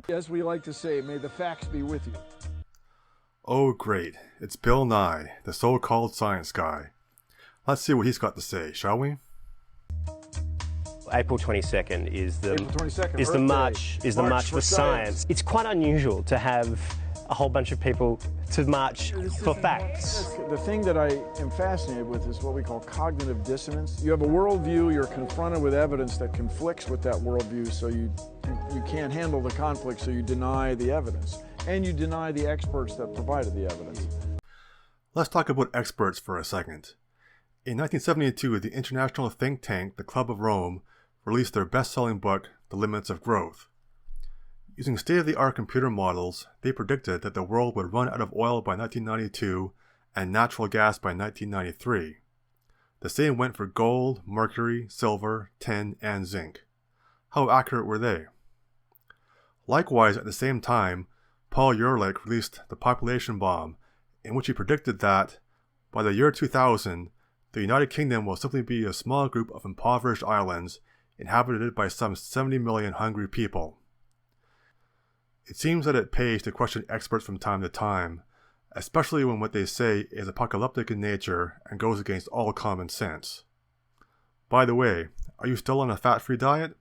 As we like to say, may the facts be with you. Oh great, it's Bill Nye, the so-called science guy. Let's see what he's got to say, shall we? April 22nd is the April 22nd, is Earth the Day. march for science. It's quite unusual to have a whole bunch of people to march for facts. The thing that I am fascinated with is what we call cognitive dissonance. You have a worldview, you're confronted with evidence that conflicts with that worldview, so you can't handle the conflict, so you deny the evidence. And you deny the experts that provided the evidence. Let's talk about experts for a second. In 1972, the international think tank, the Club of Rome, released their best-selling book, The Limits of Growth. Using state-of-the-art computer models, they predicted that the world would run out of oil by 1992 and natural gas by 1993. The same went for gold, mercury, silver, tin, and zinc. How accurate were they? Likewise, at the same time, Paul Ehrlich released The Population Bomb, in which he predicted that, by the year 2000, the United Kingdom will simply be a small group of impoverished islands inhabited by some 70 million hungry people. It seems that it pays to question experts from time to time, especially when what they say is apocalyptic in nature and goes against all common sense. By the way, are you still on a fat-free diet?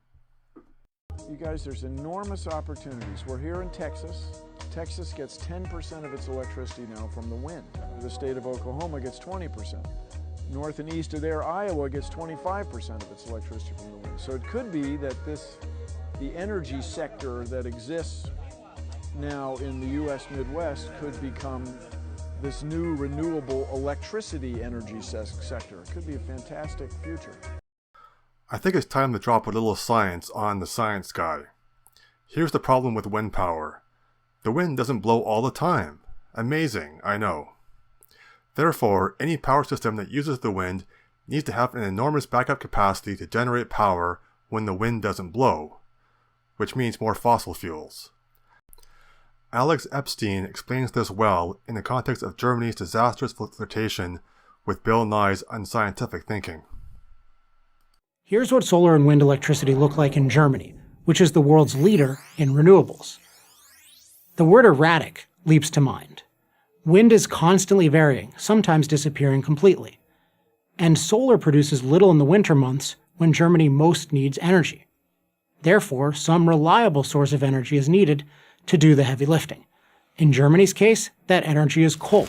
You guys, there's enormous opportunities. We're here in Texas. Texas gets 10% of its electricity now from the wind. The state of Oklahoma gets 20%. North and east of there, Iowa gets 25% of its electricity from the wind. So it could be that the energy sector that exists now in the U.S. Midwest could become this new renewable electricity energy sector. It could be a fantastic future. I think it's time to drop a little science on the science guy. Here's the problem with wind power. The wind doesn't blow all the time. Amazing, I know. Therefore, any power system that uses the wind needs to have an enormous backup capacity to generate power when the wind doesn't blow, which means more fossil fuels. Alex Epstein explains this well in the context of Germany's disastrous flirtation with Bill Nye's unscientific thinking. Here's what solar and wind electricity look like in Germany, which is the world's leader in renewables. The word erratic leaps to mind. Wind is constantly varying, sometimes disappearing completely. And solar produces little in the winter months when Germany most needs energy. Therefore, some reliable source of energy is needed to do the heavy lifting. In Germany's case, that energy is coal.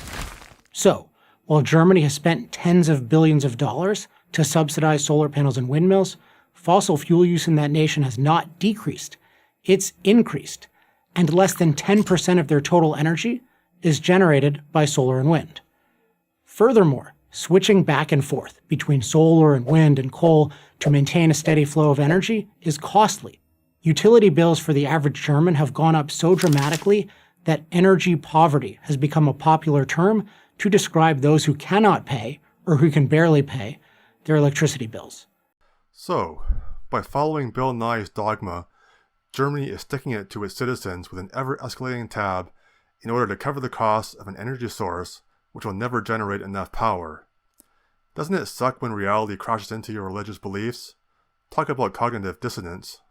So, while Germany has spent tens of billions of dollars to subsidize solar panels and windmills, fossil fuel use in that nation has not decreased, it's increased, and less than 10% of their total energy is generated by solar and wind. Furthermore, switching back and forth between solar and wind and coal to maintain a steady flow of energy is costly. Utility bills for the average German have gone up so dramatically that energy poverty has become a popular term to describe those who cannot pay, or who can barely pay, their electricity bills. So, by following Bill Nye's dogma, Germany is sticking it to its citizens with an ever-escalating tab in order to cover the costs of an energy source which will never generate enough power. Doesn't it suck when reality crashes into your religious beliefs? Talk about cognitive dissonance.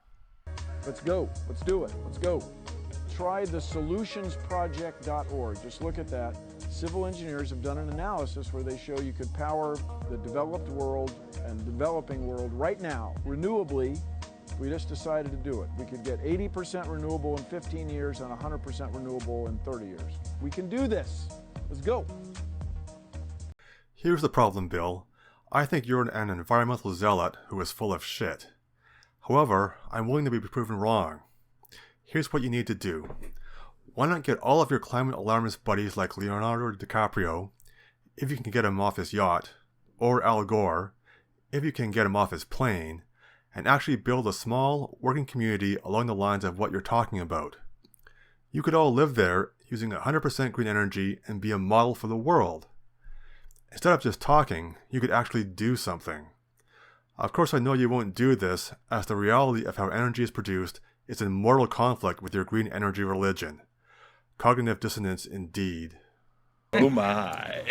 Let's go. Let's do it. Let's go. Try the solutionsproject.org. Just look at that. Civil engineers have done an analysis where they show you could power the developed world and developing world right now, renewably, if we just decided to do it. We could get 80% renewable in 15 years and 100% renewable in 30 years. We can do this. Let's go. Here's the problem, Bill. I think you're an environmental zealot who is full of shit. However, I'm willing to be proven wrong. Here's what you need to do. Why not get all of your climate alarmist buddies like Leonardo DiCaprio, if you can get him off his yacht, or Al Gore, if you can get him off his plane, and actually build a small, working community along the lines of what you're talking about. You could all live there using 100% green energy and be a model for the world. Instead of just talking, you could actually do something. Of course, I know you won't do this, as the reality of how energy is produced is in mortal conflict with your green energy religion. Cognitive dissonance indeed. Oh my.